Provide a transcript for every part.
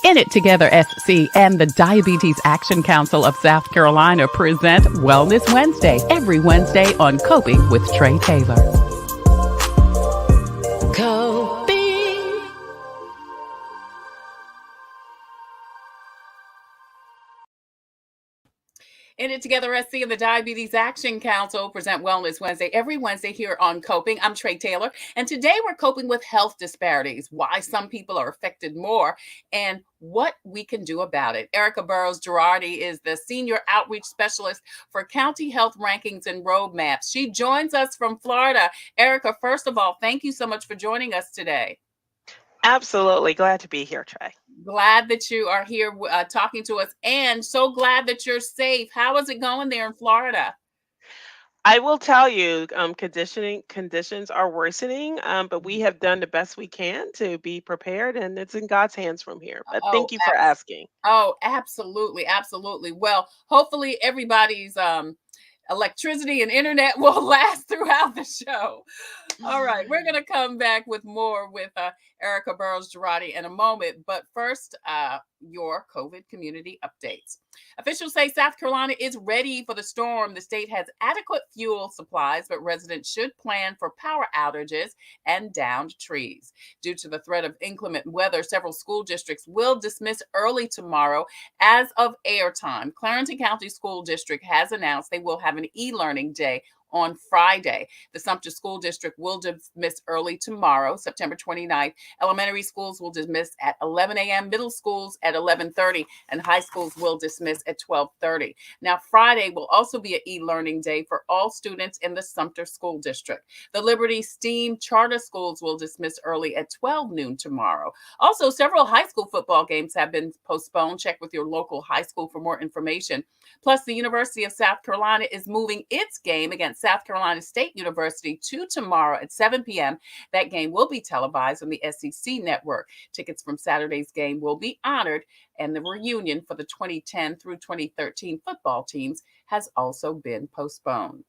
In It Together SC and the Diabetes Action Council of South Carolina present Wellness Wednesday every Wednesday on Coping with Tre Tailor. Coping. In It Together SC and the Diabetes Action Council present Wellness Wednesday every Wednesday here on Coping. I'm Tre Tailor, and today we're coping with health disparities, why some people are affected more, and what we can do about it. Ericka Burroughs-Girardi is the Senior Outreach Specialist for County Health Rankings and Roadmaps. She joins us from Florida. Ericka, first of all, thank you so much for joining us today. Absolutely. Glad to be here, Tre. Glad that you are here talking to us, and so glad that you're safe. How is it going there in Florida? I will tell you, conditions are worsening, but we have done the best we can to be prepared, and it's in God's hands from here. But Oh, thank you for asking. absolutely, absolutely. Well, hopefully everybody's electricity and internet will last throughout the show. All right, we're going to come back with more with Ericka Burroughs-Girardi in a moment. But first, your COVID community updates. Officials say South Carolina is ready for the storm. The state has adequate fuel supplies, but residents should plan for power outages and downed trees. Due to the threat of inclement weather, several school districts will dismiss early tomorrow as of airtime. Clarendon County School District has announced they will have an e-learning day on Friday. The Sumter School District will dismiss early tomorrow, September 29th. Elementary schools will dismiss at 11 a.m., middle schools at 11:30, and high schools will dismiss at 12:30. Now, Friday will also be an e-learning day for all students in the Sumter School District. The Liberty STEAM charter schools will dismiss early at 12 noon tomorrow. Also, several high school football games have been postponed. Check with your local high school for more information. Plus, the University of South Carolina is moving its game against South Carolina State University to tomorrow at 7 p.m. That game will be televised on the SEC network. Tickets from Saturday's game will be honored, and the reunion for the 2010 through 2013 football teams has also been postponed.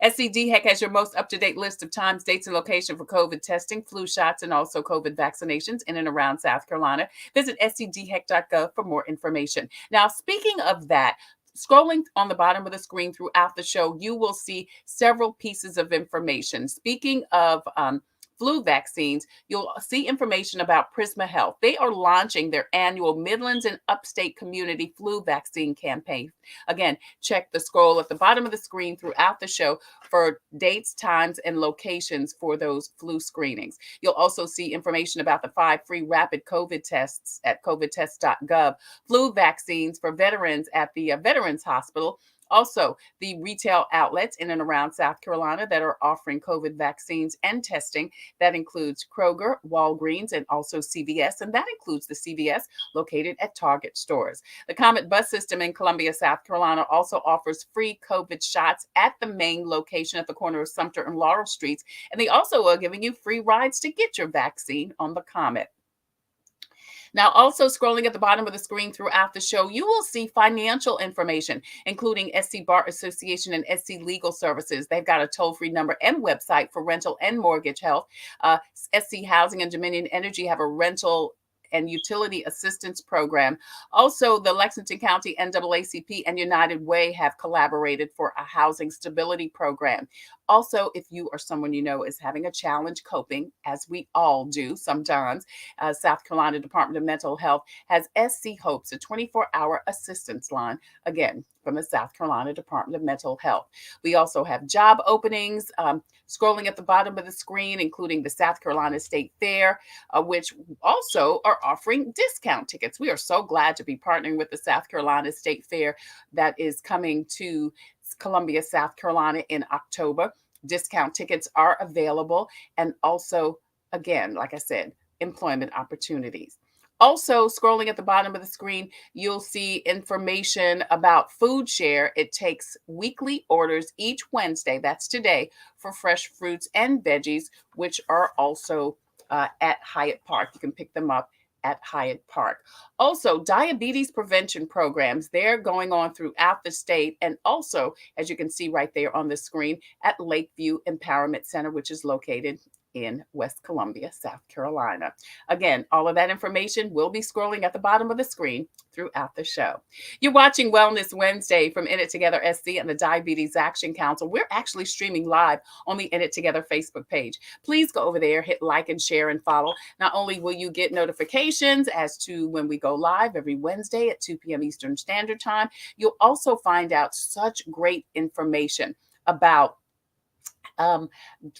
SCDHEC has your most up-to-date list of times, dates, and location for COVID testing, flu shots, and also COVID vaccinations in and around South Carolina. Visit scdhec.gov for more information. Now, speaking of that, scrolling on the bottom of the screen throughout the show, you will see several pieces of information. Speaking of flu vaccines, you'll see information about Prisma Health. They are launching their annual Midlands and Upstate Community Flu Vaccine Campaign. Again, check the scroll at the bottom of the screen throughout the show for dates, times, and locations for those flu screenings. You'll also see information about the 5 free rapid COVID tests at covidtest.gov, flu vaccines for veterans at the Veterans Hospital. Also, the retail outlets in and around South Carolina that are offering COVID vaccines and testing. That includes Kroger, Walgreens, and also CVS, and that includes the CVS located at Target stores. The Comet bus system in Columbia, South Carolina also offers free COVID shots at the main location at the corner of Sumter and Laurel Streets, and they also are giving you free rides to get your vaccine on the Comet. Now, also scrolling at the bottom of the screen throughout the show, you will see financial information, including SC Bar Association and SC Legal Services. They've got a toll-free number and website for rental and mortgage help. SC Housing and Dominion Energy have a rental and utility assistance program. Also, the Lexington County NAACP and United Way have collaborated for a housing stability program. Also, if you or someone you know is having a challenge coping, as we all do sometimes, South Carolina Department of Mental Health has SC Hopes, a 24-hour assistance line, again, from the South Carolina Department of Mental Health. We also have job openings, scrolling at the bottom of the screen, including the South Carolina State Fair, which also are offering discount tickets. We are so glad to be partnering with the South Carolina State Fair that is coming to Columbia, South Carolina in October. Discount tickets are available. And also, again, like I said, employment opportunities. Also, scrolling at the bottom of the screen, you'll see information about Food Share. It takes weekly orders each Wednesday, that's today, for fresh fruits and veggies, which are also at Hyatt Park. You can pick them up at Hyatt Park. Also, diabetes prevention programs, they're going on throughout the state, and also, as you can see right there on the screen, at Lakeview Empowerment Center, which is located in West Columbia, South Carolina. Again, all of that information will be scrolling at the bottom of the screen throughout the show. You're watching Wellness Wednesday from In It Together SC and the Diabetes Action Council. We're actually streaming live on the In It Together Facebook page. Please go over there, hit like and share and follow. Not only will you get notifications as to when we go live every Wednesday at 2 p.m. Eastern Standard Time, you'll also find out such great information about um,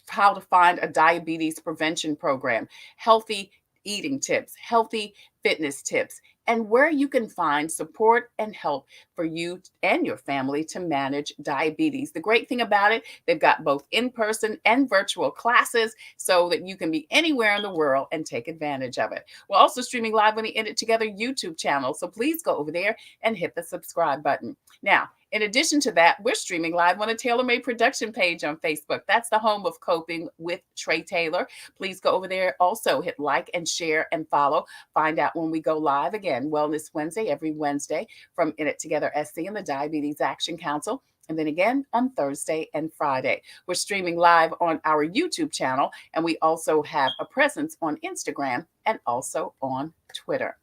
how to find a diabetes prevention program, healthy eating tips, healthy fitness tips, and where you can find support and help for you and your family to manage diabetes. The great thing about it, they've got both in person and virtual classes so that you can be anywhere in the world and take advantage of it. We're also streaming live on the In It Together YouTube channel, so please go over there and hit the subscribe button. Now, in addition to that, we're streaming live on a Tailor Made production page on Facebook. That's the home of Coping with Tre Tailor. Please go over there. Also, hit like and share and follow. Find out when we go live again, Wellness Wednesday, every Wednesday from In It Together SC and the Diabetes Action Council. And then again on Thursday and Friday. We're streaming live on our YouTube channel, and we also have a presence on Instagram and also on Twitter.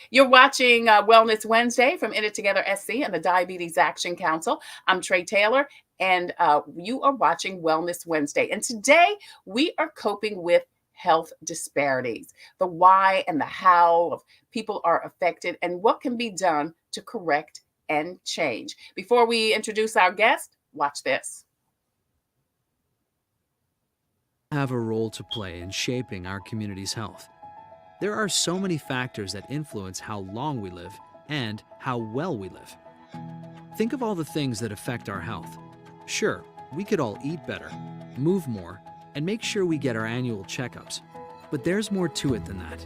You're watching Wellness Wednesday from In It Together SC and the Diabetes Action Council. I'm Tre Tailor, and you are watching Wellness Wednesday. And today we are coping with health disparities, the why and the how of people are affected, and what can be done to correct and change. Before we introduce our guest, watch this. Have a role to play in shaping our community's health. There are so many factors that influence how long we live and how well we live. Think of all the things that affect our health. Sure, we could all eat better, move more, and make sure we get our annual checkups. But there's more to it than that.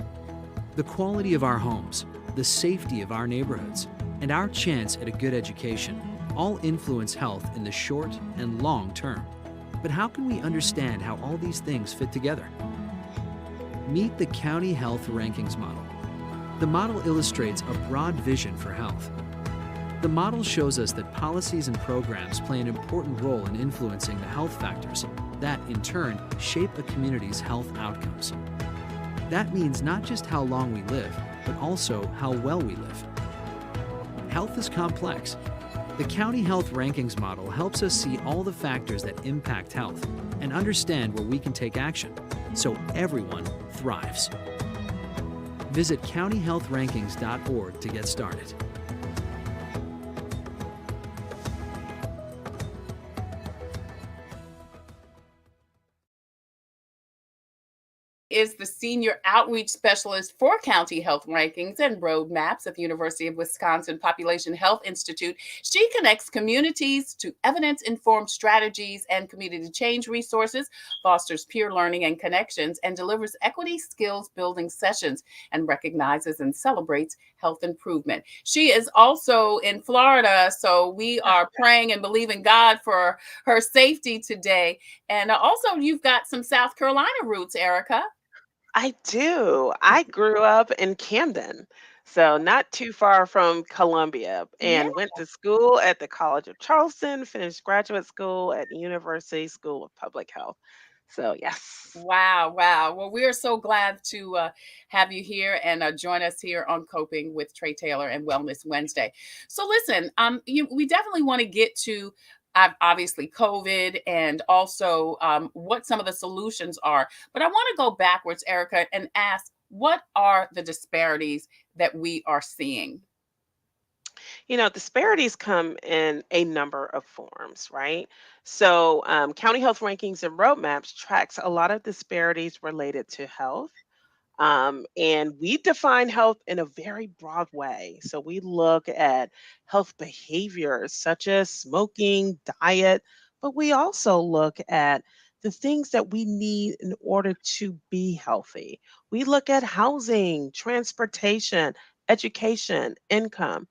The quality of our homes, the safety of our neighborhoods, and our chance at a good education all influence health in the short and long term. But how can we understand how all these things fit together? Meet the County Health Rankings Model. The model illustrates a broad vision for health. The model shows us that policies and programs play an important role in influencing the health factors that, in turn, shape a community's health outcomes. That means not just how long we live, but also how well we live. Health is complex. The County Health Rankings Model helps us see all the factors that impact health and understand where we can take action so everyone thrives. Visit countyhealthrankings.org to get started. Is the Senior Outreach Specialist for County Health Rankings and Roadmaps at the University of Wisconsin Population Health Institute. She connects communities to evidence-informed strategies and community change resources, fosters peer learning and connections, and delivers equity skills building sessions, and recognizes and celebrates health improvement. She is also in Florida, so we are praying and believing God for her safety today. And also, you've got some South Carolina roots, Ericka. I do. I grew up in Camden, so not too far from Columbia, Yeah. and went to school at the College of Charleston, finished graduate school at the University School of Public Health. So, yes. Wow, wow. Well, we are so glad to have you here and join us here on Coping with Tre Tailor and Wellness Wednesday. So, listen, we definitely want to get to obviously COVID and also what some of the solutions are. But I want to go backwards, Ericka, and ask what are the disparities that we are seeing? Disparities come in a number of forms, right? So, county health rankings and roadmaps tracks a lot of disparities related to health. And we define health in a very broad way. So we look at health behaviors such as smoking, diet, but we also look at the things that we need in order to be healthy. We look at housing, transportation, education, income.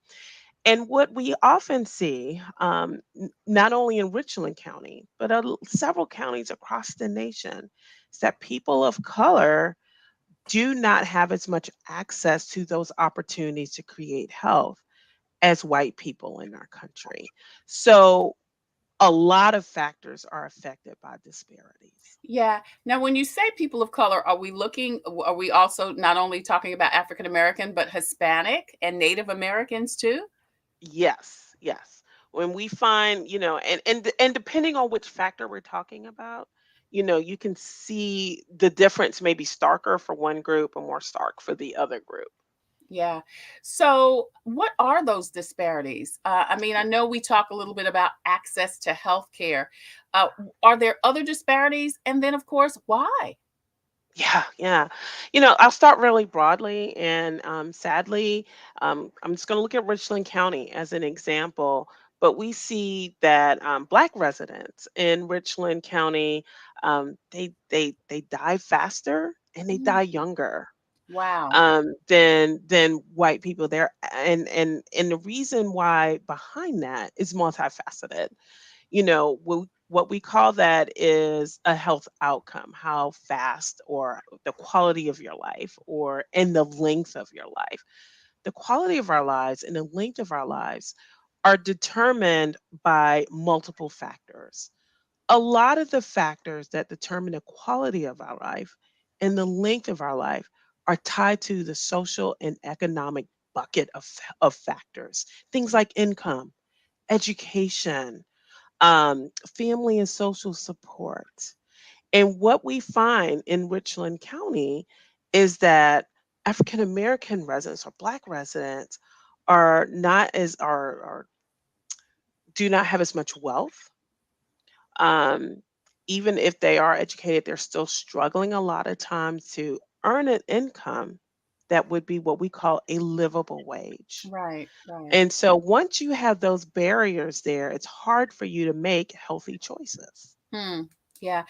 And what we often see, not only in Richland County, but several counties across the nation, is that people of color do not have as much access to those opportunities to create health as white people in our country. So A lot of factors are affected by disparities. Yeah. Now, when you say people of color, are we also not only talking about African American, but Hispanic and Native Americans too? Yes, yes. When we find, and depending on which factor we're talking about, you can see the difference may be starker for one group and more stark for the other group. Yeah. So, what are those disparities? I mean, I know we talk a little bit about access to healthcare. Are there other disparities? And then, of course, why? Yeah, yeah. I'll start really broadly, and sadly, I'm just going to look at Richland County as an example. But we see that Black residents in Richland County, they die faster and they Mm, die younger wow. than white people there, and the reason why behind that is multifaceted. What we call that is a health outcome, how fast or the quality of your life or and the length of your life. The quality of our lives and the length of our lives are determined by multiple factors. A lot of the factors that determine the quality of our life and the length of our life are tied to the social and economic bucket of factors. Things like income, education, family and social support. And what we find in Richland County is that African American residents or Black residents are not as are do not have as much wealth. Um, Even if they are educated, they're still struggling a lot of times to earn an income that would be what we call a livable wage. Right, right. And so once you have those barriers there, it's hard for you to make healthy choices. Hmm. Yeah.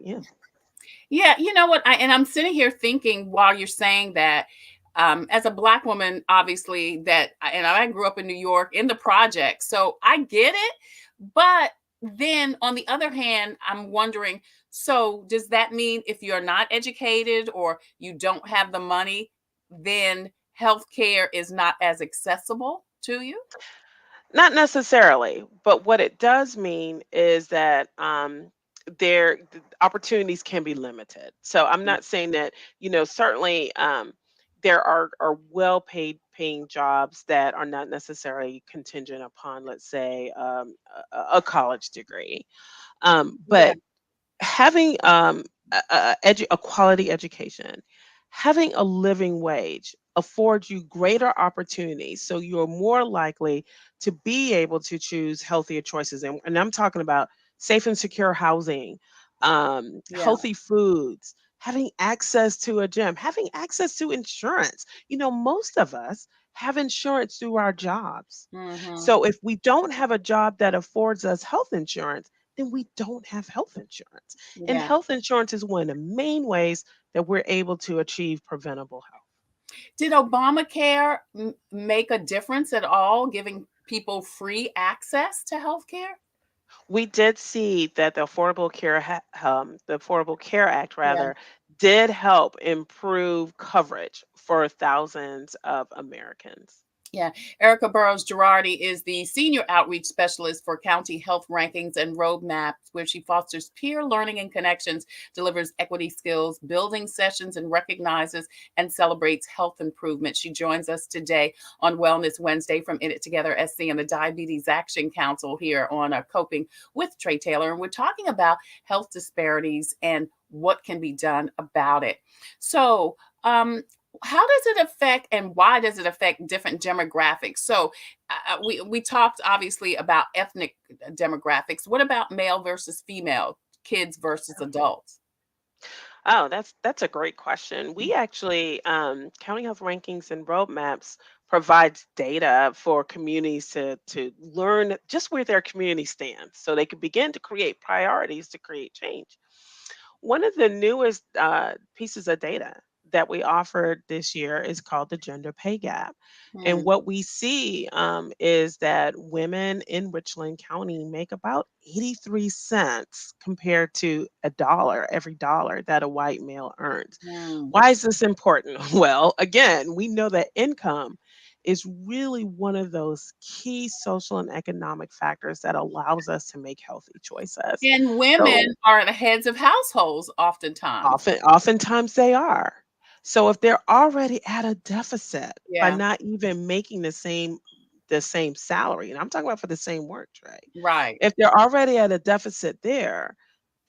Yeah. Yeah, you know what? I'm sitting here thinking while you're saying that, as a black woman, obviously and I grew up in New York in the project, so I get it. But then on the other hand, I'm wondering, so does that mean if you're not educated or you don't have the money, then healthcare is not as accessible to you? Not necessarily, but what it does mean is that the opportunities can be limited. So I'm not saying that, certainly there are well paying jobs that are not necessarily contingent upon, let's say, a college degree. Yeah. But having a quality education, having a living wage affords you greater opportunities. So you're more likely to be able to choose healthier choices. And I'm talking about safe and secure housing, Yeah. healthy foods, having access to a gym, having access to insurance. Most of us have insurance through our jobs. Hmm. So if we don't have a job that affords us health insurance, then we don't have health insurance. And Yeah. health insurance is one of the main ways that we're able to achieve preventable health. Did Obamacare make a difference at all, giving people free access to healthcare? We did see that the Affordable Care Act, Yeah. rather, did help improve coverage for thousands of Americans. Yeah. Ericka Burroughs-Girardi is the Senior Outreach Specialist for County Health Rankings and Roadmaps, where she fosters peer learning and connections, delivers equity skills, building sessions, and recognizes and celebrates health improvement. She joins us today on Wellness Wednesday from In It Together SC and the Diabetes Action Council here on Coping with Tre Tailor. And we're talking about health disparities and what can be done about it. So, how does it affect and why does it affect different demographics? So we talked obviously about ethnic demographics. What about male versus female, kids versus adults? Oh, that's a great question. We actually, County Health Rankings and Roadmaps provides data for communities to learn just where their community stands, so they can begin to create priorities to create change. One of the newest pieces of data that we offered this year is called the gender pay gap. And Hmm. what we see is that women in Richland County make about 83 cents compared to a dollar, every dollar that a white male earns. Hmm. Why is this important? Well, again, we know that income is really one of those key social and economic factors that allows us to make healthy choices. And women So are the heads of households oftentimes. oftentimes they are. So if they're already at a deficit by Yeah, not even making the same salary, and I'm talking about for the same work, right? right. If they're already at a deficit there,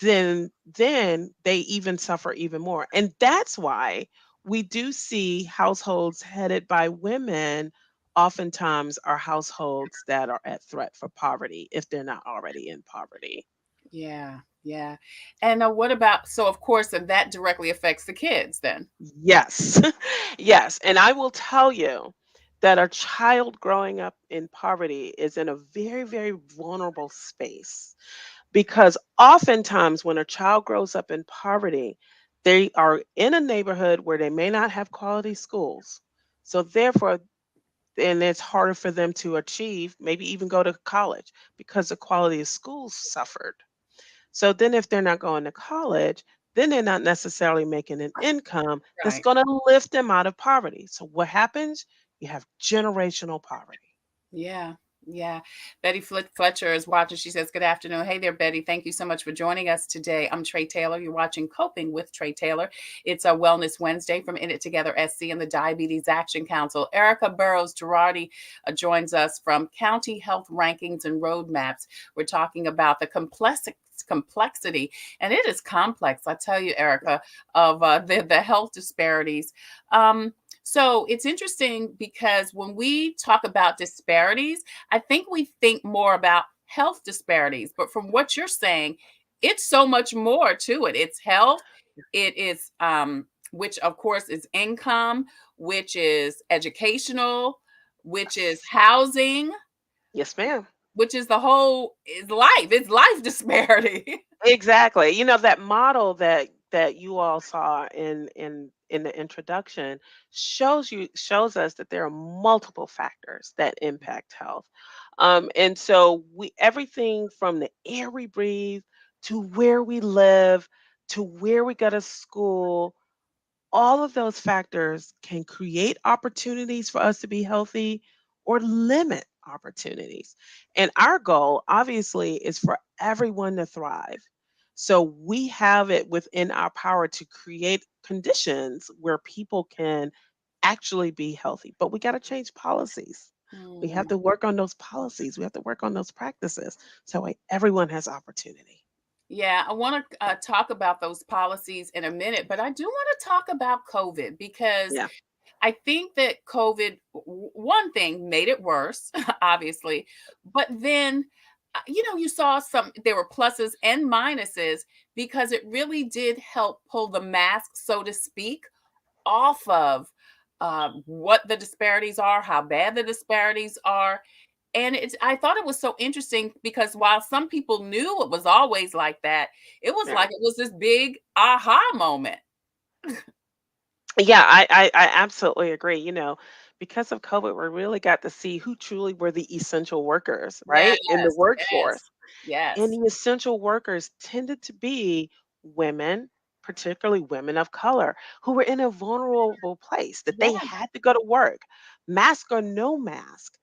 then they even suffer even more. And that's why we do see households headed by women oftentimes are households that are at threat for poverty if they're not already in poverty. Yeah, yeah. And what about, so of course, and that directly affects the kids then. Yes. Yes, and I will tell you that a child growing up in poverty is in a very, very vulnerable space because oftentimes when a child grows up in poverty, they are in a neighborhood where they may not have quality schools. So therefore, and it's harder for them to achieve, maybe even go to college because the quality of schools suffered. So then if they're not going to college, then they're not necessarily making an income that's Right. going to lift them out of poverty. So what happens? You have generational poverty. Yeah. Yeah. Betty Fletcher is watching. She says, "Good afternoon. Hey there, Betty. Thank you so much for joining us today. I'm Tre Tailor. You're watching Coping with Tre Tailor. It's a Wellness Wednesday from In It Together SC and the Diabetes Action Council. Ericka Burroughs-Girardi joins us from County Health Rankings and Roadmaps. We're talking about the complexity, and it is complex, I tell you, Erica, of the health disparities. So it's interesting because when we talk about disparities, I think we think more about health disparities, but from what you're saying, it's so much more to it. It's health, it is which of course is income, which is educational, which is Yes. housing, Yes, ma'am. which is the whole is life. It's life disparity. Exactly. That model that you all saw in the introduction shows us that there are multiple factors that impact health. And so we everything from the air we breathe to where we live to where we go to school, all of those factors can create opportunities for us to be healthy or limit opportunities. And our goal, obviously, is for everyone to thrive. So we have it within our power to create conditions where people can actually be healthy. But we got to change policies. We have Hmm. to work on those policies. We have to work on those practices so everyone has opportunity. Yeah, I want to talk about those policies in a minute, but I do want to talk about COVID because Yeah. I think that COVID, one thing made it worse, obviously, but then, you saw there were pluses and minuses because it really did help pull the mask, so to speak, off of what the disparities are, how bad the disparities are. And I thought it was so interesting because while some people knew it was always like that, it was Yeah. like it was this big aha moment. Yeah, I absolutely agree. Because of COVID, we really got to see who truly were the essential workers, Yes, right? In the yes, workforce. And yes. the essential workers tended to be women, particularly women of color, who were in a vulnerable place that they Yeah. had to go to work, mask or no mask.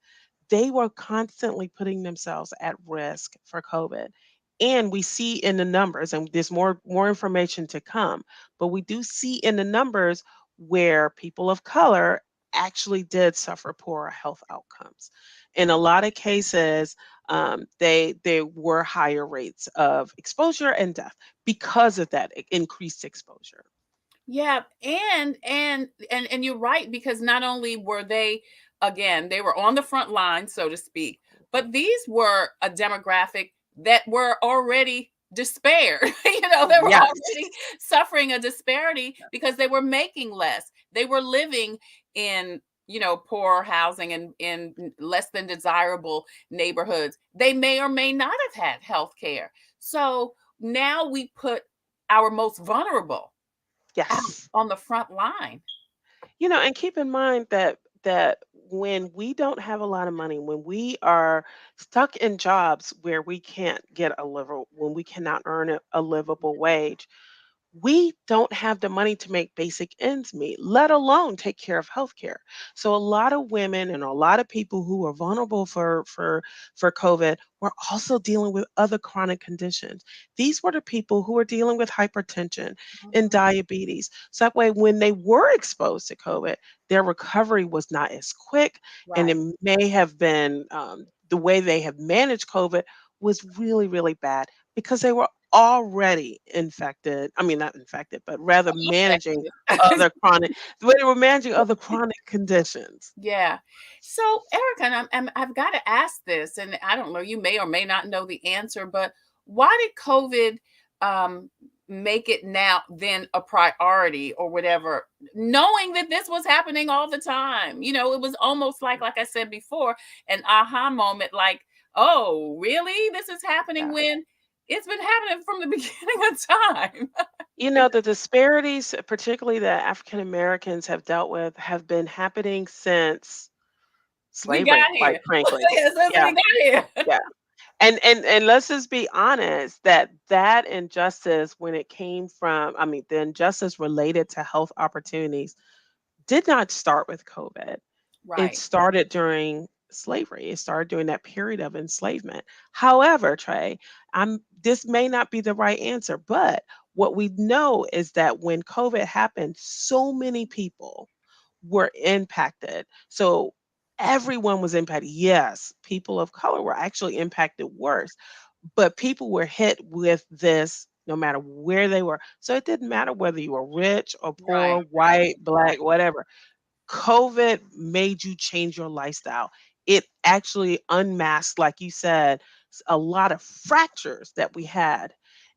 They were constantly putting themselves at risk for COVID. And we see in the numbers, and there's more information to come, but we do see in the numbers where people of color actually did suffer poorer health outcomes. In a lot of cases, they were higher rates of exposure and death because of that increased exposure. Yeah, and you're right because not only were they, again, they were on the front line, so to speak, but these were a demographic that were already despair. They were Yes. already suffering a disparity because they were making less. They were living in, poor housing and in less than desirable neighborhoods. They may or may not have had health care. So now we put our most vulnerable out Yes. on the front line. And keep in mind that when we don't have a lot of money, when we are stuck in jobs where we can't get when we cannot earn a livable wage, we don't have the money to make basic ends meet, let alone take care of healthcare. So a lot of women and a lot of people who are vulnerable for COVID were also dealing with other chronic conditions. These were the people who were dealing with hypertension and Mhm. diabetes. So that way, when they were exposed to COVID, their recovery was not as quick, and it Right. may have been the way they have managed COVID was really, really bad because they were already infected. I mean, not infected, but rather managing other chronic, they were managing other chronic conditions. Yeah. So, Erica, and I've got to ask this, and I don't know, you may or may not know the answer, but why did COVID um, make it now then a priority or whatever, knowing that this was happening all the time? It was almost like I said before, an aha moment, like, oh, really? This is happening Yeah. when it's been happening from the beginning of time. You know, the disparities, particularly that African Americans have dealt with, have been happening since We got slavery, quite here. frankly. Since Yeah, we got here. yeah. And let's just be honest that that injustice when it came from, I mean, the injustice related to health opportunities did not start with COVID. It Right. started during slavery. It started during that period of enslavement. However, Trey, this may not be the right answer, but what we know is that when COVID happened, so many people were impacted. So everyone was impacted. Yes, people of color were actually impacted worse, but people were hit with this no matter where they were. So it didn't matter whether you were rich or poor, Right. Right. white, black, whatever. COVID made you change your lifestyle. It actually unmasked, like you said, a lot of fractures that we had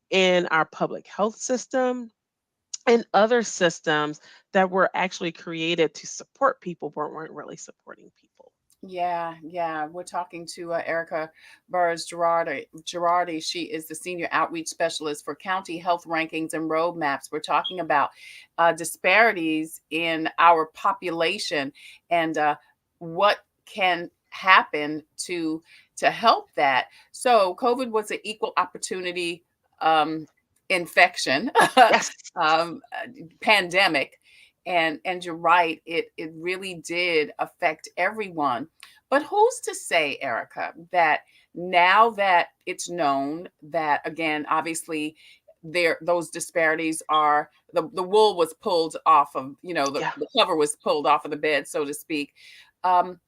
in our public health system and other systems that were actually created to support people but weren't really supporting people. Yeah, yeah. We're talking to Ericka Burroughs-Girardi. She is the senior outreach specialist for county health rankings and roadmaps. We're talking about disparities in our population and what can happen to help that. So, COVID was an equal opportunity um, infection, Yes. pandemic, and you're right, it really did affect everyone. But who's to say, Erica, that now that it's known that, again, obviously there those disparities are, the wool was pulled off of, Yeah. the cover was pulled off of the bed, so to speak. um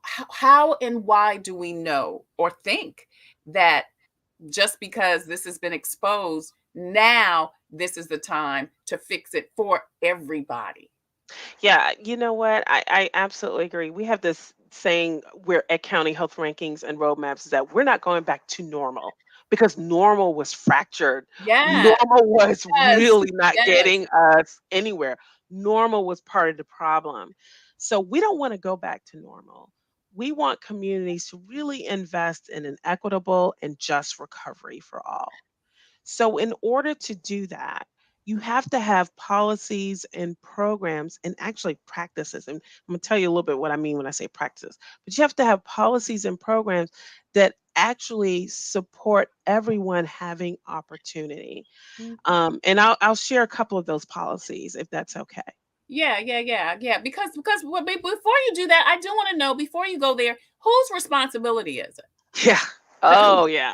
how and why do we know or think that just because this has been exposed, now this is the time to fix it for everybody? Yeah, you know what? I absolutely agree. We have this saying we're at county health rankings and roadmaps is that we're not going back to normal because normal was fractured. Yes, Normal was yes, really not yes. getting us anywhere. Normal was part of the problem. So we don't want to go back to normal. We want communities to really invest in an equitable and just recovery for all. So, in order to do that, you have to have policies and programs and actually practices. And I'm going to tell you a little bit what I mean when I say practices. But you have to have policies and programs that actually support everyone having opportunity. Mm. And I'll share a couple of those policies if that's okay. Yeah, yeah, yeah, yeah. Because before you do that, I do want to know, before you go there, whose responsibility is Yeah. it? Oh, yeah.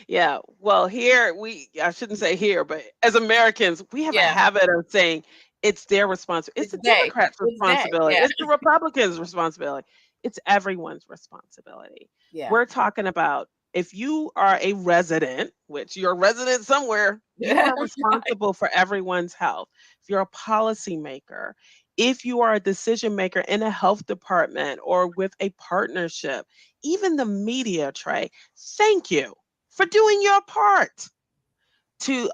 Yeah. Well, here I shouldn't say here, but as Americans, we have a Yeah, habit of saying it's their responsibility. It's it's the they. Democrats' It's they. responsibility. Yeah, It's the Republicans' responsibility. It's everyone's responsibility. yeah. We're talking about if you are a resident, which you're a resident somewhere, you are Right. responsible for everyone's health. If you're a policymaker, if you are a decision maker in a health department or with a partnership, even the media, Trey, thank you for doing your part to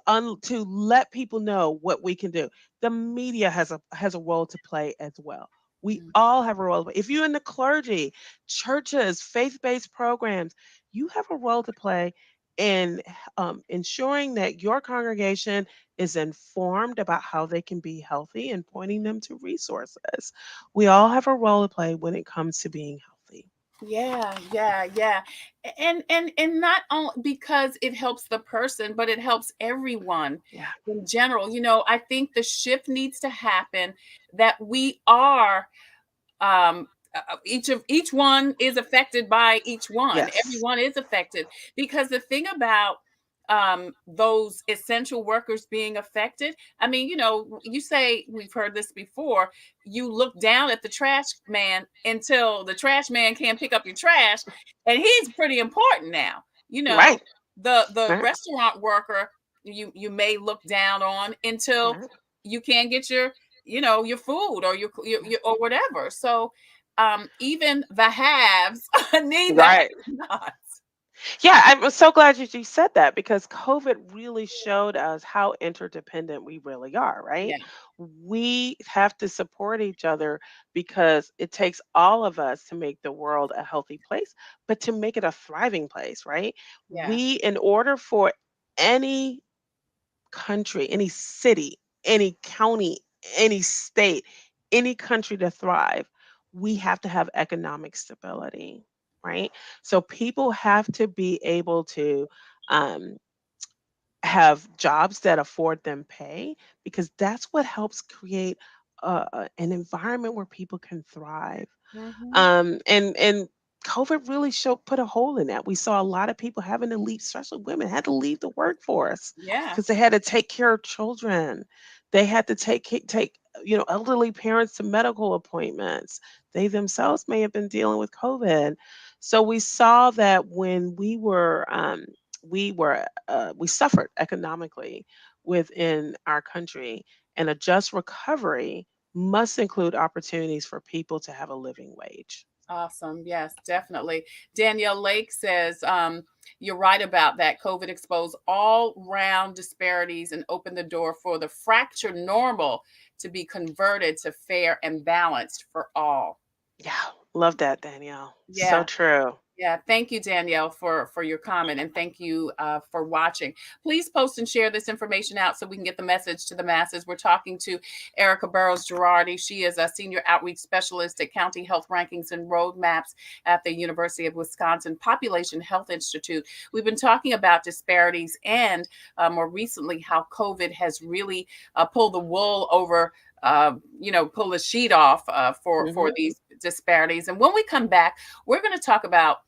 let people know what we can do. The media has a role to play as well. We Mm. all have a role to play. If you're in the clergy, churches, faith-based programs, you have a role to play in ensuring that your congregation is informed about how they can be healthy and pointing them to resources. We all have a role to play when it comes to being healthy. Yeah, yeah, yeah. And not only because it helps the person, but it helps everyone Yeah. in general. I think the shift needs to happen that we are each one is affected by each one. Yes. Everyone is affected because the thing about those essential workers being affected, I mean, you say, we've heard this before, you look down at the trash man until the trash man can't pick up your trash, and he's pretty important now. you know Right. the Right. restaurant worker, you may look down on until Right. you can't get your food or your or whatever. So even the haves need the Right. have-nots. Yeah, I'm so glad you said that because COVID really showed us how interdependent we really are, right? Yeah, We have to support each other because it takes all of us to make the world a healthy place, but to make it a thriving place, right? yeah. In order for any country, any city, any county, any state, any country to thrive, we have to have economic stability, right? So people have to be able to um, have jobs that afford them pay because that's what helps create an environment where people can thrive. Hmm. And COVID really put a hole in that. We saw a lot of people having to leave, especially women, had to leave the workforce Yeah, because they had to take care of children. They had to take elderly parents to medical appointments. They themselves may have been dealing with COVID. So we saw that when we suffered economically within our country, and a just recovery must include opportunities for people to have a living wage. awesome. Yes, definitely. Danielle Lake says, you're right about that. COVID exposed all round disparities and opened the door for the fractured normal to be converted to fair and balanced for all. Yeah, love that, Danielle. So Yeah. true. Yeah, thank you, Danielle, for your comment, and thank you for watching. Please post and share this information out so we can get the message to the masses. We're talking to Ericka Burroughs-Girardi. She is a senior outreach specialist at County Health Rankings and Roadmaps at the University of Wisconsin Population Health Institute. We've been talking about disparities and more recently how COVID has really pulled the wool over. Pull the sheet off for Hmm. these disparities. And when we come back, we're going to talk about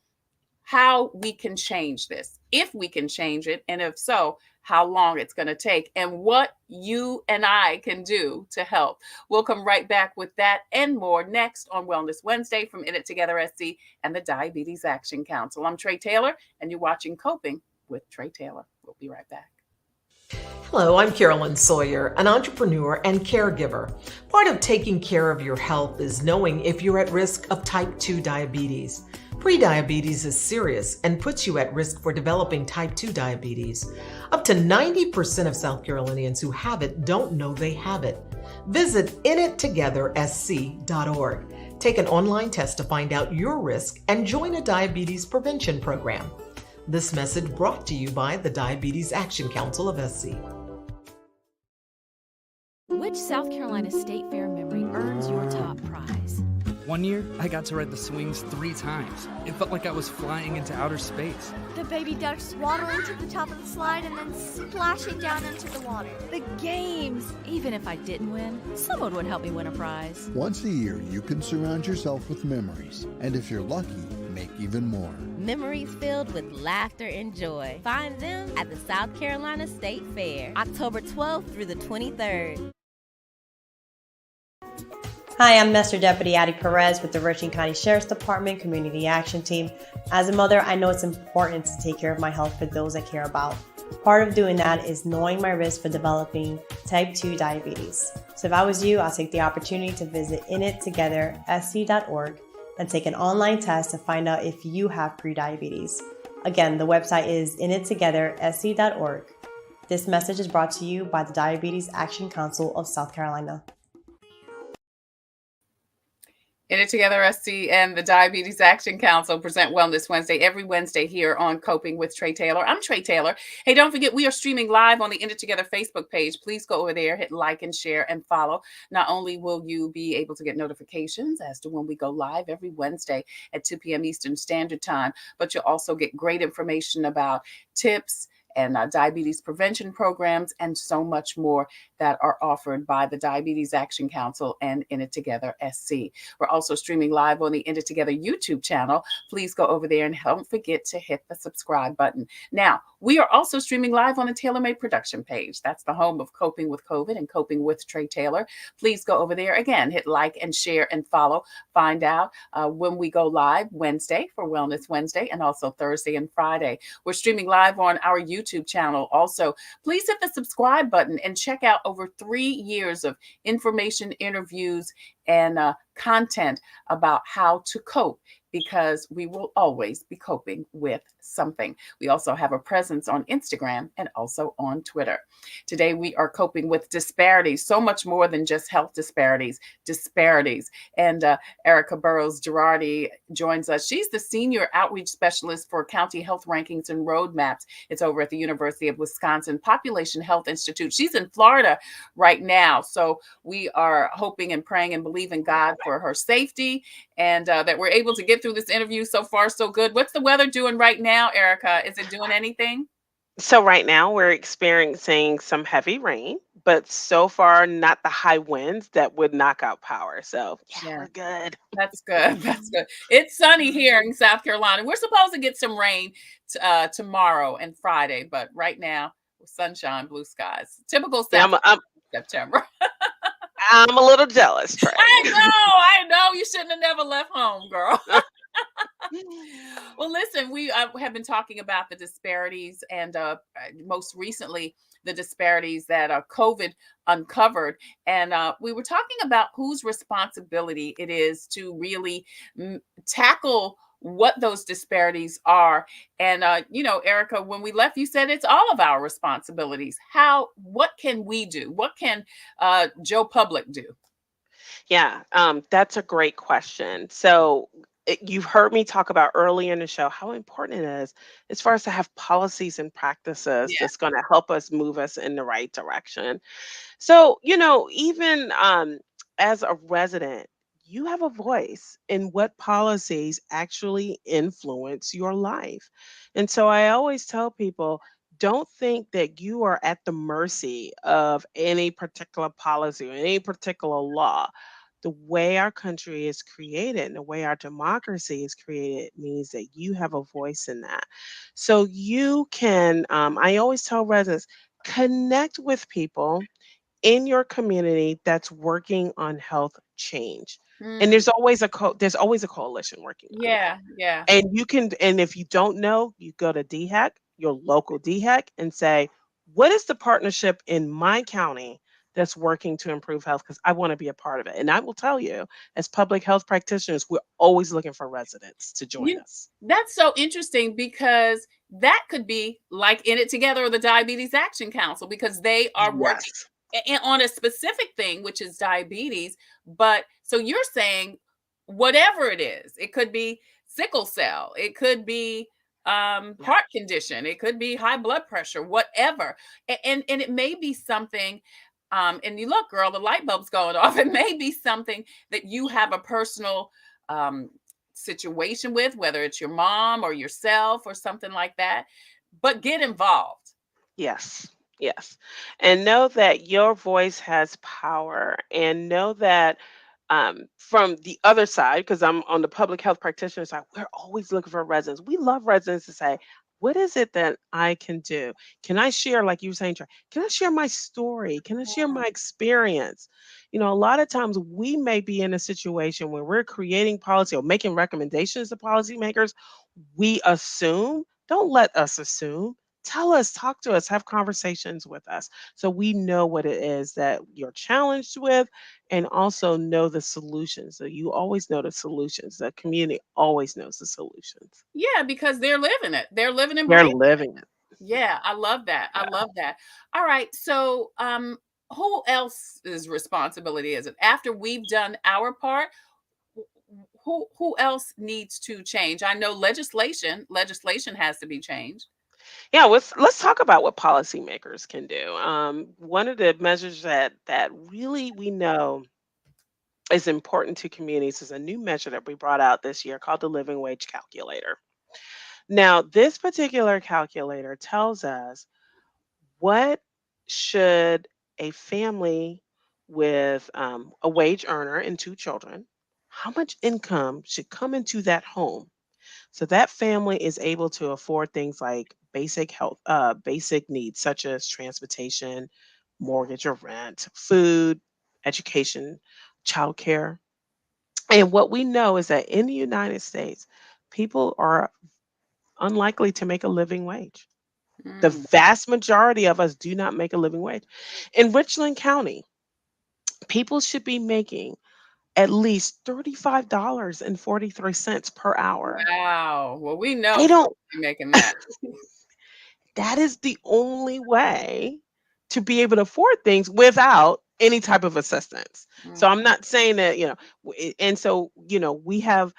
how we can change this, if we can change it, and if so, how long it's going to take, and what you and I can do to help. We'll come right back with that and more next on Wellness Wednesday from In It Together SC and the Diabetes Action Council. I'm Tre Tailor, and you're watching Coping with Tre Tailor. We'll be right back. Hello, I'm Carolyn Sawyer, an entrepreneur and caregiver. Part of taking care of your health is knowing if you're at risk of type 2 diabetes. Prediabetes is serious and puts you at risk for developing type 2 diabetes. Up to 90% of South Carolinians who have it don't know they have it. Visit inittogethersc.org. Take an online test to find out your risk and join a diabetes prevention program. This message brought to you by the Diabetes Action Council of SC. Which South Carolina State Fair memory earns your top prize? One year, I got to ride the swings 3 times. It felt like I was flying into outer space. The baby ducks waddling to the top of the slide and then splashing down into the water. The games! Even if I didn't win, someone would help me win a prize. Once a year, you can surround yourself with memories, and if you're lucky, make even more. Memories filled with laughter and joy. Find them at the South Carolina State Fair, October 12th through the 23rd. Hi, I'm Master Deputy Addie Perez with the Richland County Sheriff's Department Community Action Team. As a mother, I know it's important to take care of my health for those I care about. Part of doing that is knowing my risk for developing type 2 diabetes. So if I was you, I'll take the opportunity to visit inittogethersc.org and take an online test to find out if you have prediabetes. Again, the website is inittogethersc.org. This message is brought to you by the Diabetes Action Council of South Carolina. In It Together SC and the Diabetes Action Council present Wellness Wednesday every Wednesday here on Coping with Tre Tailor. I'm Tre Tailor. Hey, don't forget, we are streaming live on the In It Together Facebook page. Please go over there, hit like and share and follow. Not only will you be able to get notifications as to when we go live every Wednesday at 2 p.m. Eastern Standard Time, but you'll also get great information about tips and diabetes prevention programs and so much more that are offered by the Diabetes Action Council and In It Together SC. We're also streaming live on the In It Together YouTube channel. Please go over there and don't forget to hit the subscribe button. Now, we are also streaming live on the Tailor Made production page. That's the home of Coping with COVID and Coping with Tre Tailor. Please go over there. Again, hit like and share and follow. Find out when we go live Wednesday for Wellness Wednesday and also Thursday and Friday. We're streaming live on our YouTube channel. Also, please hit the subscribe button and check out over 3 years of information, interviews, and content about how to cope, because we will always be coping with something. We also have a presence on Instagram and also on Twitter. Today, we are coping with disparities, so much more than just health disparities. And Ericka Burroughs-Girardi joins us. She's the Senior Outreach Specialist for County Health Rankings and Roadmaps. It's over at the University of Wisconsin Population Health Institute. She's in Florida right now. So we are hoping and praying and believing God for her safety and that we're able to get through this interview. So far, so good. What's the weather doing right now, Ericka? Is it doing anything? So right now we're experiencing some heavy rain, but so far not the high winds that would knock out power. So yeah, we're good. That's good. That's good. It's sunny here in South Carolina. We're supposed to get some rain tomorrow and Friday, but right now, sunshine, blue skies. Typical South September. I'm a little jealous, Tre. I know. You shouldn't have never left home, girl. Well, listen, we have been talking about the disparities and most recently the disparities that COVID uncovered. And we were talking about whose responsibility it is to really tackle what those disparities are. And, Ericka, when we left, you said it's all of our responsibilities. What can we do? What can Joe Public do? Yeah, that's a great question. So you've heard me talk about early in the show how important it is as far as to have policies and practices that's going to help us move us in the right direction. So, even as a resident, you have a voice in what policies actually influence your life. And so I always tell people, don't think that you are at the mercy of any particular policy or any particular law. The way our country is created and the way our democracy is created means that you have a voice in that. So you can, I always tell residents, connect with people in your community that's working on health change. And there's always a coalition working on that. Yeah. And if you don't know, you go to DHEC, your local DHEC, and say, what is the partnership in my county that's working to improve health? Because I want to be a part of it. And I will tell you, as public health practitioners, we're always looking for residents to join us. That's so interesting, because that could be like In It Together or the Diabetes Action Council, because they are working on a specific thing, which is diabetes. But so you're saying whatever it is, it could be sickle cell, it could be heart condition, it could be high blood pressure, whatever. And it may be something, and you look, girl, the light bulb's going off. It may be something that you have a personal situation with, whether it's your mom or yourself or something like that, but get involved. Yes. Yes. And know that your voice has power, and know that from the other side, because I'm on the public health practitioner side, we're always looking for residents. We love residents to say, what is it that I can do? Can I share, like you were saying, Tre, can I share my story? Can I share my experience? A lot of times we may be in a situation where we're creating policy or making recommendations to policymakers. We assume, don't let us assume. Tell us, talk to us, have conversations with us so we know what it is that you're challenged with, and also know the solutions. So you always know the solutions. The community always knows the solutions. Yeah, because they're living it. They're living and They're breathing. living it. Yeah, I love that. Yeah. I love that. All right. So who else's responsibility is it? After we've done our part, who else needs to change? I know legislation has to be changed. Yeah, let's talk about what policymakers can do. One of the measures that really we know is important to communities is a new measure that we brought out this year called the Living Wage Calculator. Now, this particular calculator tells us what should a family with a wage earner and two children, how much income should come into that home so that family is able to afford things like basic needs such as transportation, mortgage or rent, food, education, childcare. And what we know is that in the United States, people are unlikely to make a living wage. The Mm, vast majority of us do not make a living wage. In Richland County, people should be making at least $35.43 per hour. wow. Well, we know They folks don't are making that. that is the only way to be able to afford things without any type of assistance. So I'm Mhm. not saying that, and so, we have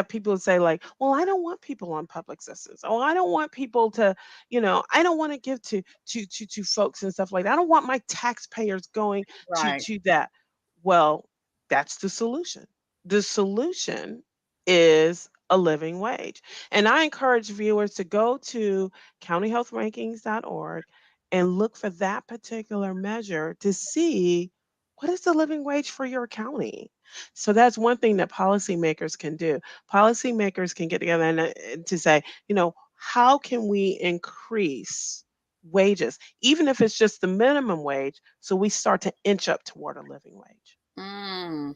people say like, well, I don't want people on public assistance. Oh, I don't want people to, I don't want to give to folks and stuff like that. I don't want my taxpayers going Right. to that. Well, that's the solution. The solution is a living wage. And I encourage viewers to go to countyhealthrankings.org and look for that particular measure to see what is the living wage for your county. So that's one thing that policymakers can do. Policymakers can get together and to say, how can we increase wages, even if it's just the minimum wage, so we start to inch up toward a living wage. Mm.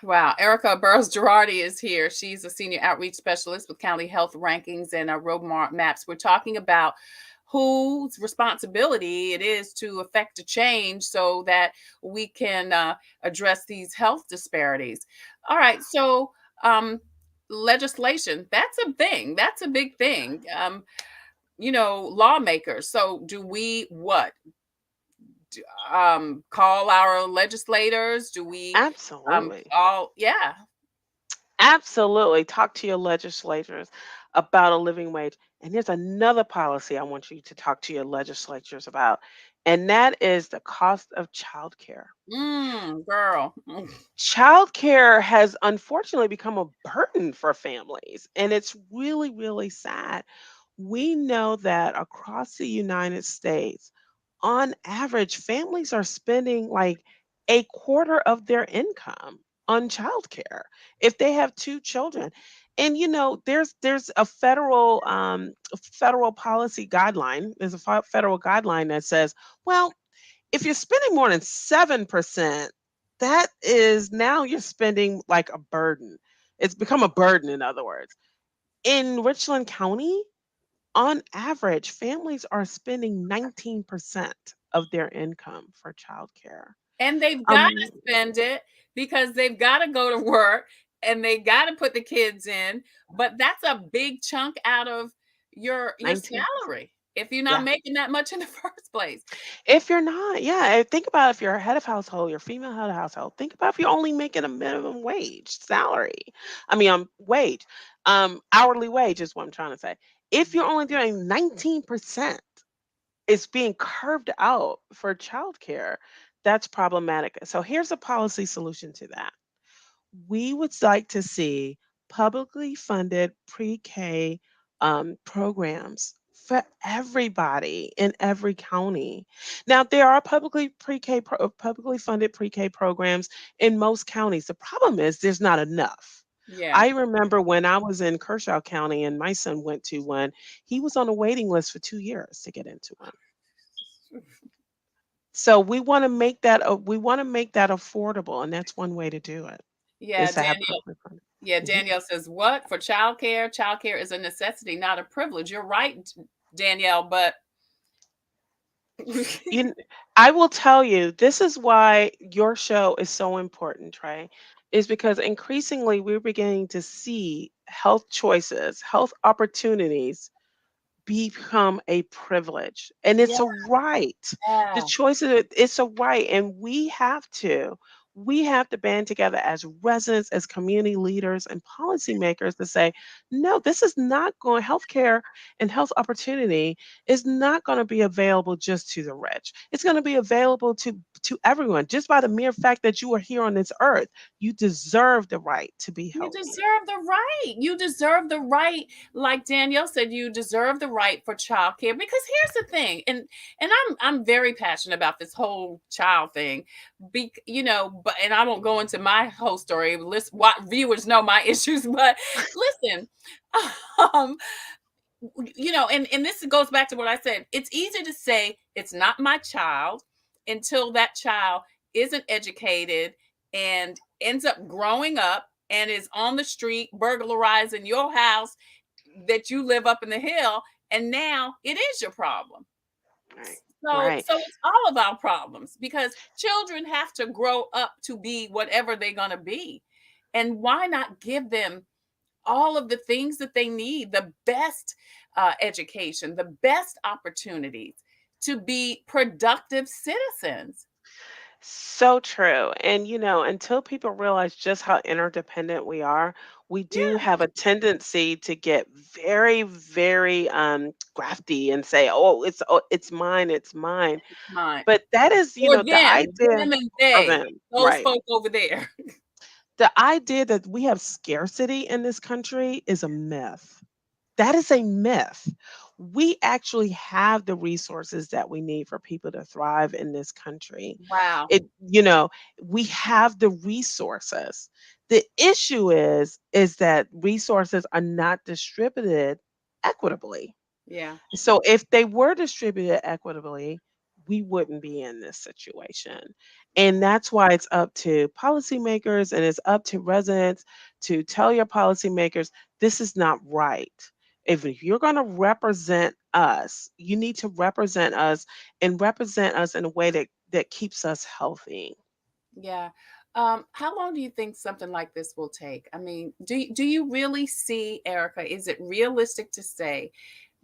Wow. Ericka Burroughs-Girardi is here. She's a senior outreach specialist with County Health Rankings and Roadmap Maps. We're talking about whose responsibility it is to affect a change so that we can address these health disparities. All right. So, legislation, that's a thing. That's a big thing. Lawmakers. So, do we what? Call our legislators? Do we Absolutely. all yeah. Absolutely. Talk to your legislators about a living wage. And there's another policy I want you to talk to your legislatures about, and that is the cost of childcare. Girl. Mm. Childcare has unfortunately become a burden for families, and it's really, really sad. We know that across the United States, on average, families are spending like a quarter of their income on childcare if they have two children. And there's a federal policy guideline. There's a federal guideline that says, well, if you're spending more than 7%, that is now you're spending like a burden. It's become a burden, in other words. In Richland County, on average, families are spending 19% of their income for childcare. And they've got Um, to spend it because they've got to go to work and they got to put the kids in. But that's a big chunk out of your 19%. salary if you're not Yeah. making that much in the first place. If you're not, yeah, think about if you're a head of household, you're female head of household. Think about if you're only making a minimum wage salary. I mean, wage, hourly wage is what I'm trying to say. If you're only doing 19%, is being curved out for childcare, that's problematic. So here's a policy solution to that. We would like to see publicly funded pre-K programs for everybody in every county. Now, there are publicly funded pre-K programs in most counties. The problem is there's not enough. Yeah. I remember when I was in Kershaw County and my son went to one, he was on a waiting list for 2 years to get into one. So we want to make that affordable, and that's one way to do it Yeah, is to have Danielle. publicly funded. Yeah, Mhm. Danielle says, what for childcare? Childcare is a necessity, not a privilege. You're right, Danielle, but You, kn- I will tell you, this is why your show is so important, Trey, is because increasingly we're beginning to see health choices, health opportunities become a privilege. And yeah, it's a right. The choice of it's a right. And We have to band together as residents, as community leaders and policymakers to say, no, this is not going, healthcare and health opportunity is not going to be available just to the rich. It's going to be available to everyone. Just by the mere fact that you are here on this earth, you deserve the right to be You healthy. deserve the right. You deserve the right. Like Danielle said, you deserve the right for childcare. Because here's the thing, and I'm very passionate about this whole child thing. But and I won't go into my whole story. Listen, what viewers know my issues, but listen, um, and this goes back to what I said. It's easy to say it's not my child until that child isn't educated and ends up growing up and is on the street burglarizing your house that you live up in the hill, and now it is your problem. Right. So Right. so it's all of our problems because children have to grow up to be whatever they're going to be. And why not give them all of the things that they need, the best education, the best opportunities to be productive citizens? So true. And, until people realize just how interdependent we are, we do Yeah, have a tendency to get very, very crafty and say, oh, it's mine, it's mine. mine. But that is, Or the idea them and for they, them, those right? folk over there. The idea that we have scarcity in this country is a myth. That is a myth. We actually have the resources that we need for people to thrive in this country. Wow. It, you know, we have the resources. The issue is that resources are not distributed equitably. Yeah. So if they were distributed equitably, we wouldn't be in this situation. And that's why it's up to policymakers and it's up to residents to tell your policymakers this is not right. If you're going to represent us, you need to represent us in a way that keeps us healthy. Yeah. How long do you think something like this will take? I mean, do you really see, Erica, is it realistic to say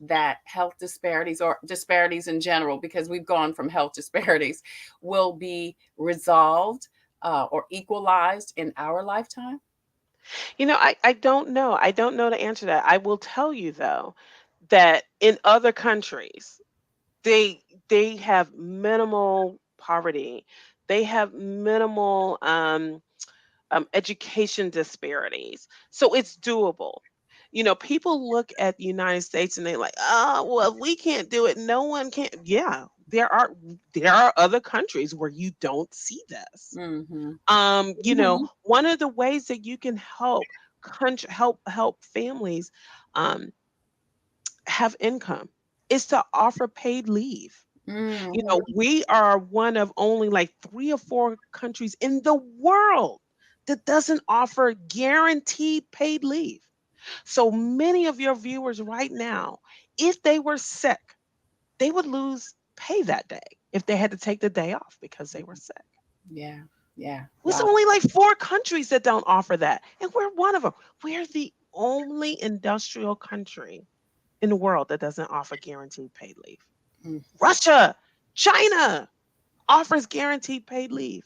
that health disparities or disparities in general, because we've gone from health disparities, will be resolved or equalized in our lifetime? I don't know. I don't know the answer to that. I will tell you though that in other countries, they they have minimal poverty. They have minimal education disparities. So it's doable. People look at the United States and they like, oh, well, if we can't do it, no one can. Yeah, there are other countries where you don't see this. Mm-hmm. Mm-hmm. One of the ways that you can help families um, have income is to offer paid leave. Mm-hmm. We are one of only like 3 or 4 countries in the world that doesn't offer guaranteed paid leave. So many of your viewers right now, if they were sick, they would lose pay that day if they had to take the day off because they were sick. Yeah. Yeah. It's Wow. only like 4 countries that don't offer that. And we're one of them. We're the only industrial country in the world that doesn't offer guaranteed paid leave. Mm. Russia, China offers guaranteed paid leave.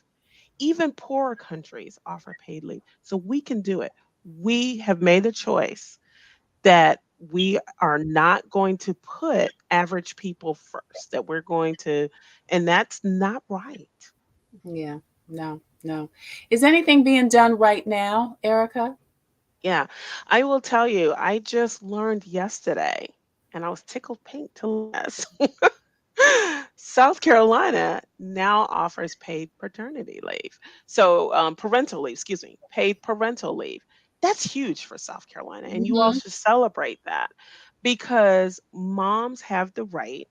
Even poorer countries offer paid leave. So we can do it. We have made a choice that we are not going to put average people first, that we're going to, and that's not right. Yeah. No, no. Is anything being done right now, Erica? Yeah, I will tell you, I just learned yesterday, and I was tickled pink to last. South Carolina now offers paid paternity leave. So, parental leave, excuse me, paid parental leave. That's huge for South Carolina. And you all Mm-hmm. should celebrate that because moms have the right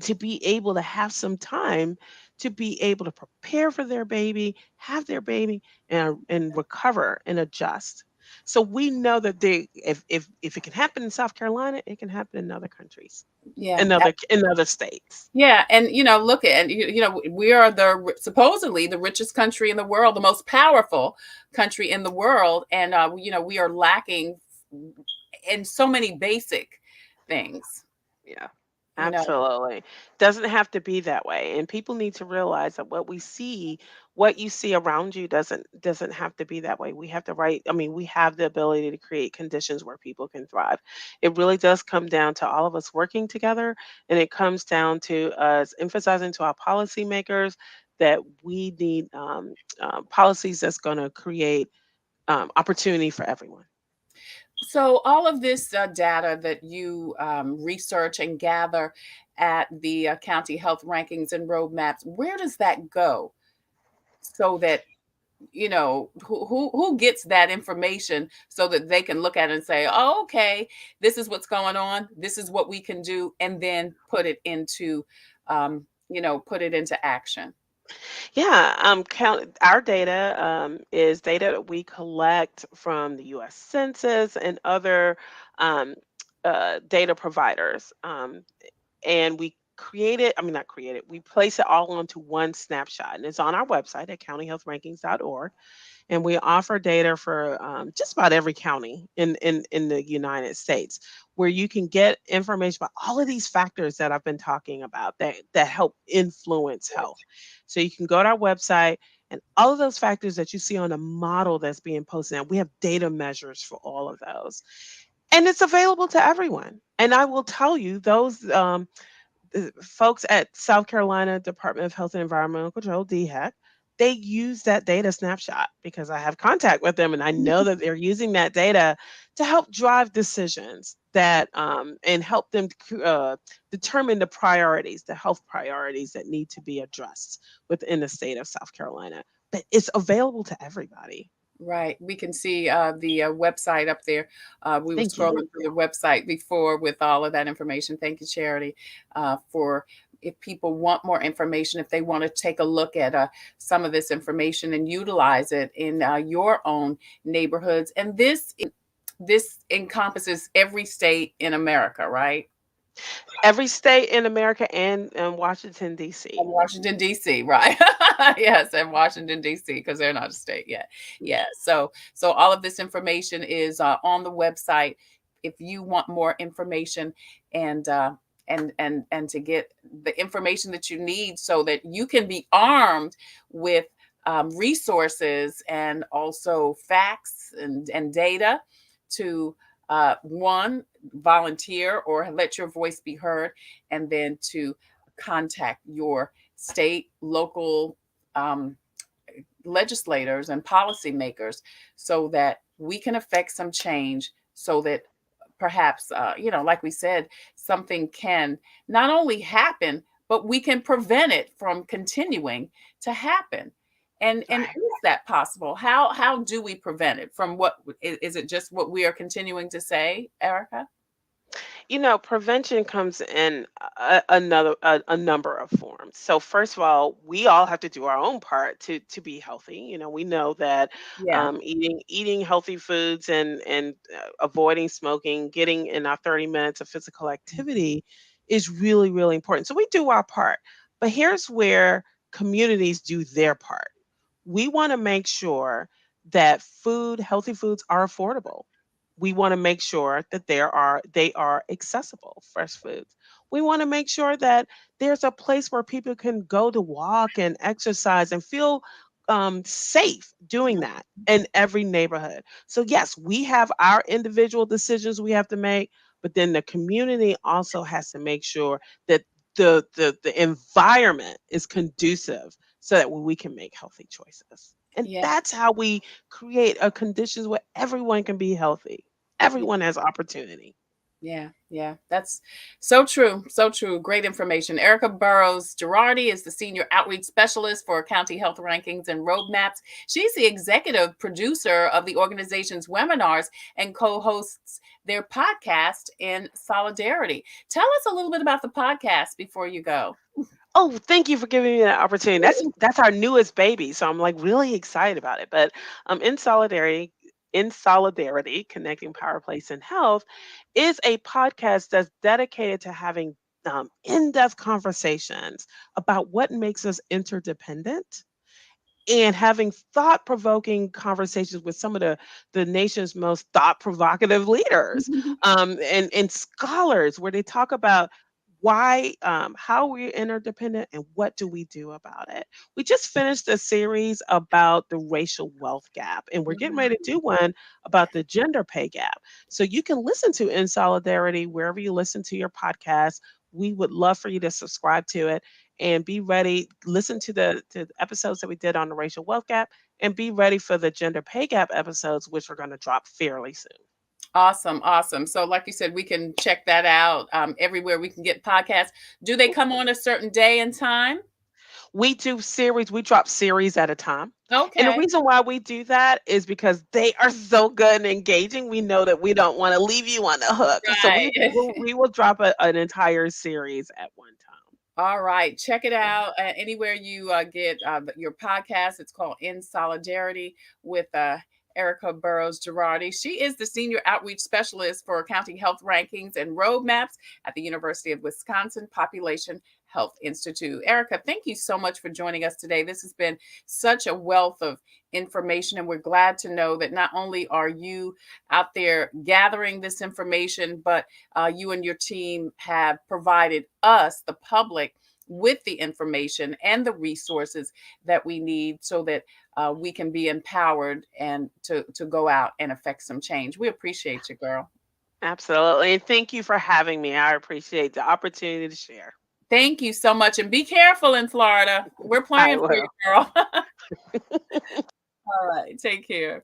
to be able to have some time to be able to prepare for their baby, have their baby, and recover and adjust. So we know that if it can happen in South Carolina, it can happen in other countries, Yeah. in other states. Yeah, and look at, and we are supposedly the richest country in the world, the most powerful country in the world, and we are lacking in so many basic things. Yeah, You know, absolutely. Doesn't have to be that way. And people need to realize that what we see what you see around you doesn't have to be that way. We have the right, I mean, we have the ability to create conditions where people can thrive. It really does come down to all of us working together, and it comes down to us emphasizing to our policymakers that we need policies that's going to create opportunity for everyone. So, all of this data that you research and gather at the county health rankings and roadmaps, where does that go? So that who gets that information so that they can look at it and say, oh, okay, this is what's going on, this is what we can do, and then put it into action. Yeah, our data is data that we collect from the U.S. Census and other um, data providers, and we create it. I mean, not create it. We place it all onto one snapshot, and it's on our website at countyhealthrankings.org. And we offer data for just about every county in the United States, where you can get information about all of these factors that I've been talking about that help influence health. So you can go to our website, and all of those factors that you see on the model that's being posted now, we have data measures for all of those, and it's available to everyone. And I will tell you, those folks at South Carolina Department of Health and Environmental Control, DHEC, they use that data snapshot because I have contact with them, and I know that they're using that data to help drive decisions that and help them determine the priorities, the health priorities that need to be addressed within the state of South Carolina. But it's available to everybody. Right. We can see the website up there. We were Thank you. scrolling through the website before with all of that information. Thank you, Charity, for if people want more information, if they want to take a look at some of this information and utilize it in your own neighborhoods. And this encompasses every state in America, right? Every state in America and Washington, D.C. And Washington, D.C., right? Yes, and Washington, D.C., because they're not a state yet. Yeah. So all of this information is on the website. If you want more information and to get the information that you need so that you can be armed with resources and also facts and data to one, volunteer or let your voice be heard, and then to contact your state, local legislators and policymakers so that we can affect some change, so that perhaps, like we said, something can not only happen, but we can prevent it from continuing to happen. And Right. is that possible? How do we prevent it from what is it just what we are continuing to say, Ericka? Prevention comes in a number of forms. So first of all, we all have to do our own part to be healthy. We know that Yeah. eating healthy foods and avoiding smoking, getting in our 30 minutes of physical activity is really, really important. So we do our part. But here's where communities do their part. We want to make sure that healthy foods are affordable. We want to make sure that they are accessible, fresh foods. We want to make sure that there's a place where people can go to walk and exercise and feel safe doing that in every neighborhood. So yes, we have our individual decisions we have to make, but then the community also has to make sure that the environment is conducive so that we can make healthy choices. And Yeah. that's how we create a conditions where everyone can be healthy. Everyone has opportunity. Yeah. That's so true. So true. Great information. Ericka Burroughs-Girardi is the Senior Outreach Specialist for County Health Rankings and Roadmaps. She's the executive producer of the organization's webinars and co-hosts their podcast in Solidarity. Tell us a little bit about the podcast before you go. Oh, thank you for giving me that opportunity. That's our newest baby, so I'm like really excited about it. But in solidarity, connecting power, place, and health is a podcast that's dedicated to having in-depth conversations about what makes us interdependent and having thought-provoking conversations with some of the nation's most thought-provocative leaders and scholars, where they talk about how we're interdependent, and what do we do about it. We just finished a series about the racial wealth gap, and we're getting ready to do one about the gender pay gap. So you can listen to In Solidarity wherever you listen to your podcast. We would love for you to subscribe to it and be ready. Listen to the episodes that we did on the racial wealth gap, and be ready for the gender pay gap episodes, which are going to drop fairly soon. Awesome. Awesome. So like you said, we can check that out everywhere we can get podcasts. Do they come on a certain day and time? We drop series at a time. And the Okay. reason why we do that is because they are so good and engaging. We know that we don't want to leave you on the hook. So Right. we will drop an entire series at one time. All right. Check it out anywhere you get your podcast. It's called In Solidarity with Ericka Burroughs-Girardi. She is the Senior Outreach Specialist for County Health Rankings and Roadmaps at the University of Wisconsin Population Health Institute. Ericka, thank you so much for joining us today. This has been such a wealth of information, and we're glad to know that not only are you out there gathering this information, but you and your team have provided us, the public, with the information and the resources that we need so that we can be empowered and to go out and affect some change. We appreciate you, girl. Absolutely. And thank you for having me. I appreciate the opportunity to share. Thank you so much. And be careful in Florida. We're praying for you, girl. All right. Take care.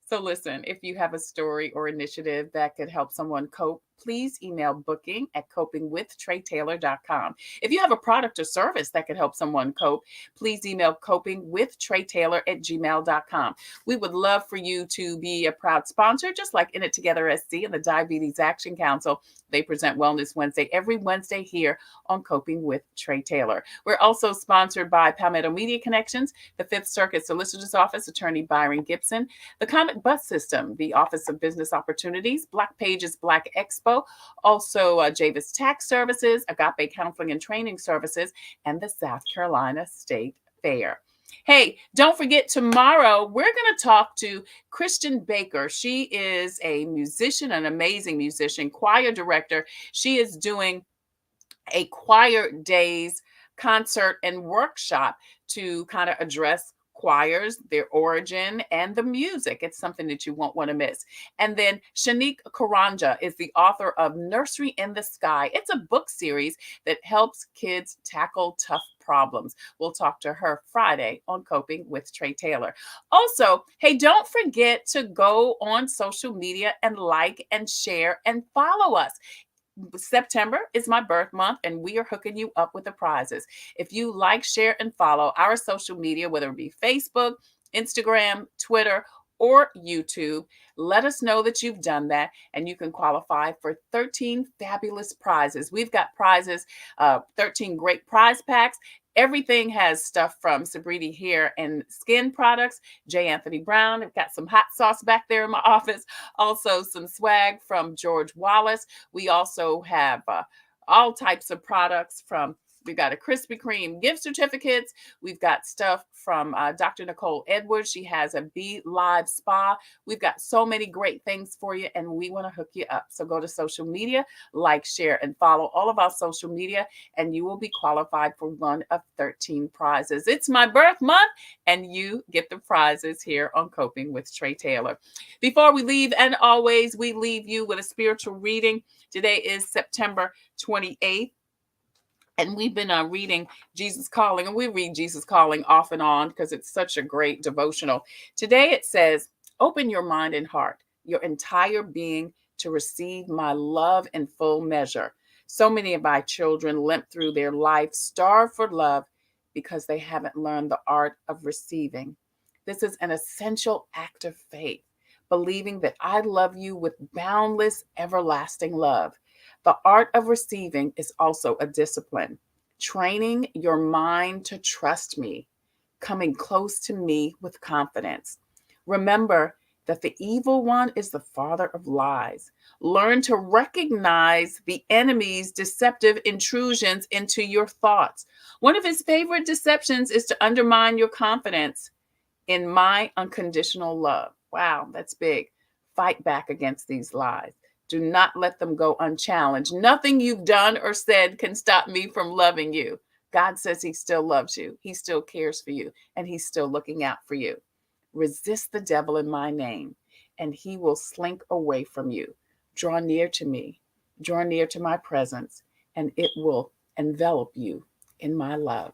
So listen, if you have a story or initiative that could help someone cope, please email booking@copingwithtretailor.com. If you have a product or service that could help someone cope, please email copingwithtretailor@gmail.com. We would love for you to be a proud sponsor, just like In It Together SC and the Diabetes Action Council. They present Wellness Wednesday every Wednesday here on Coping with Tre Tailor. We're also sponsored by Palmetto Media Connections, the Fifth Circuit Solicitor's Office, Attorney Byron Gibson, the Comet Bus System, the Office of Business Opportunities, Black Pages Black Expo, also Javis Tax Services, Agape Counseling and Training Services, and the South Carolina State Fair. Hey, don't forget, tomorrow we're going to talk to Christian Baker. She is a musician, an amazing musician, choir director. She is doing a choir days concert and workshop to kind of address choirs, their origin, and the music. It's something that you won't want to miss. And then Shanique Karanja is the author of Nursery in the Sky. It's a book series that helps kids tackle tough problems. We'll talk to her Friday on Coping with Tre Tailor. Also, hey, don't forget to go on social media and like and share and follow us. September is my birth month, and we are hooking you up with the prizes. If you like, share, and follow our social media, whether it be Facebook, Instagram, Twitter, or YouTube, let us know that you've done that, and you can qualify for 13 fabulous prizes. We've got prizes, 13 great prize packs. Everything has stuff from Sabriti Hair and Skin Products, J. Anthony Brown. I've got some hot sauce back there in my office. Also some swag from George Wallace. We also have all types of products from, we've got a Krispy Kreme gift certificates. We've got stuff from Dr. Nicole Edwards. She has a Be Live Spa. We've got so many great things for you, and we want to hook you up. So go to social media, like, share, and follow all of our social media, and you will be qualified for one of 13 prizes. It's my birth month, and you get the prizes here on Coping with Tre Tailor. Before we leave, and always, we leave you with a spiritual reading. Today is September 28th. And we've been reading Jesus Calling, and we read Jesus Calling off and on because it's such a great devotional. Today it says, open your mind and heart, your entire being, to receive my love in full measure. So many of my children limp through their life, starved for love, because they haven't learned the art of receiving. This is an essential act of faith, believing that I love you with boundless, everlasting love. The art of receiving is also a discipline, training your mind to trust me, coming close to me with confidence. Remember that the evil one is the father of lies. Learn to recognize the enemy's deceptive intrusions into your thoughts. One of his favorite deceptions is to undermine your confidence in my unconditional love. Wow, that's big. Fight back against these lies. Do not let them go unchallenged. Nothing you've done or said can stop me from loving you. God says he still loves you. He still cares for you, and he's still looking out for you. Resist the devil in my name, and he will slink away from you. Draw near to me, draw near to my presence, and it will envelop you in my love.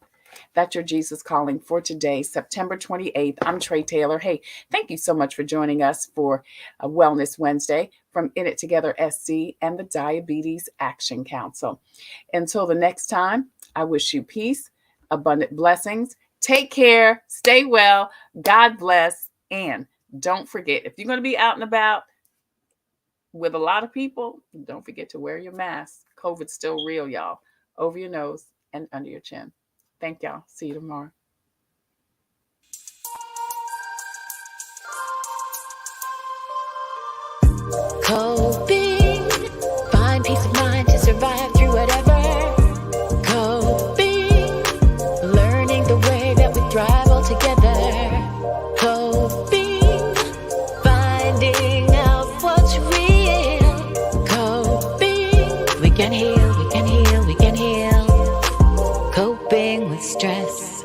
That's your Jesus Calling for today, September 28th. I'm Tre Tailor. Hey, thank you so much for joining us for a Wellness Wednesday from In It Together SC and the Diabetes Action Council. Until the next time, I wish you peace, abundant blessings. Take care, stay well, God bless, and don't forget, if you're going to be out and about with a lot of people, don't forget to wear your mask. COVID's still real, y'all. Over your nose and under your chin. Thank y'all. See you tomorrow. Coping, find peace of mind to survive through whatever. Coping, learning the way that we thrive all together. Coping, finding out what's real. Coping, we can heal, we can heal, we can heal. Coping with stress,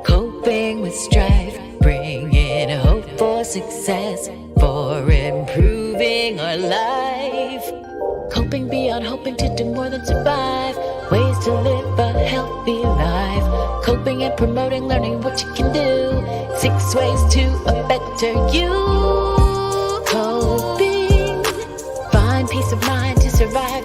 coping with strife, bringing hope for success, for improving our life. Coping beyond hoping to do more than survive, ways to live a healthy life. Coping and promoting, learning what you can do, 6 ways to a better you. Coping, find peace of mind to survive